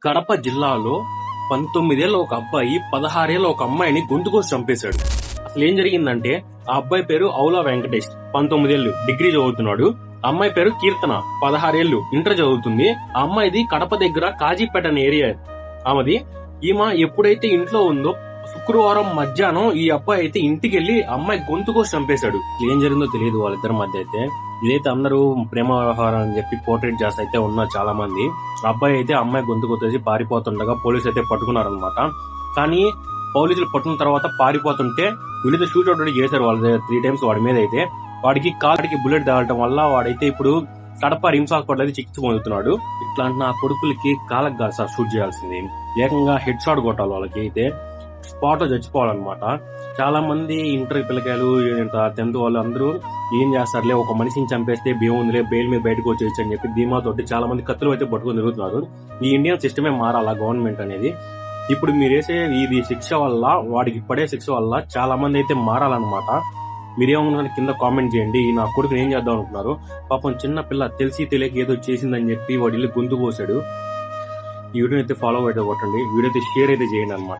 కడప జిల్లాలో 19 ఏళ్ల ఒక అబ్బాయి 16 ఏళ్ల ఒక అమ్మాయిని గొంతు కోసి చంపేశాడు. అసలు ఏం జరిగిందంటే ఆ అబ్బాయి పేరు ఔలా వెంకటేష్, 19 ఏళ్లు, డిగ్రీ చదువుతున్నాడు. అమ్మాయి పేరు కీర్తన, 16 ఏళ్లు, ఇంటర్ చదువుతుంది. ఆ అమ్మాయిది కడప దగ్గర కాజీపేట అనే ఏరియా ఆమెది. ఈమె ఎప్పుడైతే ఇంట్లో ఉందో శుక్రవారం మధ్యాహ్నం ఈ అబ్బాయి అయితే ఇంటికి వెళ్లి అమ్మాయి గొంతు కోసి చంపేశాడు. ఏం జరిగిందో తెలియదు వాళ్ళిద్దరి మధ్య. అయితే ఇదైతే అందరూ ప్రేమ వ్యవహారం అని చెప్పి పోర్ట్రేట్ చేసి అయితే ఉన్నారు చాలా మంది. అబ్బాయి అయితే అమ్మాయి గొంతు కొట్టేసి పారిపోతుండగా పోలీసులు అయితే పట్టుకున్నారనమాట. కానీ పోలీసులు పట్టుకున్న తర్వాత పారిపోతుంటే వీళ్ళైతే షూట్ అవుట్ చేశారు వాళ్ళు 3 times వాడి మీద. అయితే వాడికి కాలికి బుల్లెట్ తగలటం వల్ల వాడైతే ఇప్పుడు కడప రిమ్స్ హాస్పిటల్ అయితే చికిత్స పొందుతున్నాడు. ఇట్లాంటి నా కొడుకులకి కాలకు కాదు సార్ షూట్ చేయాల్సింది, ఏకంగా హెడ్ షాట్ కొట్టాలి. వాళ్ళకి అయితే స్పాట్ లో చచ్చిపోవాలన్నమాట. చాలా మంది ఇంటర్ పిల్లకాయలు 10th వాళ్ళు అందరూ ఏం చేస్తారులే, ఒక మనిషిని చంపేస్తే బేముందిలే, బెయిల్ మీద బయటకు వచ్చేయచ్చు అని చెప్పి ధీమాతోటి చాలా మంది కత్తులు అయితే పట్టుకుని తిరుగుతున్నారు. ఈ ఇండియన్ సిస్టమే మారాలా గవర్నమెంట్ అనేది. ఇప్పుడు మీరు వేసే ఇది శిక్ష వల్ల, వాడికి పడే శిక్ష వల్ల చాలా మంది అయితే మారాలన్నమాట. మీరేమనుకున్నారు కింద కామెంట్ చేయండి. నా కొడుకుని ఏం చేద్దాం అనుకున్నారు? పాపం చిన్న పిల్ల తెలిసి తెలియక ఏదో చేసిందని చెప్పి వాడి ఇల్లు గొంతు కోసాడు. ఈ వీడియోని అయితే ఫాలో అయితే కొట్టండి, వీడియో అయితే షేర్ అయితే చేయండి అనమాట.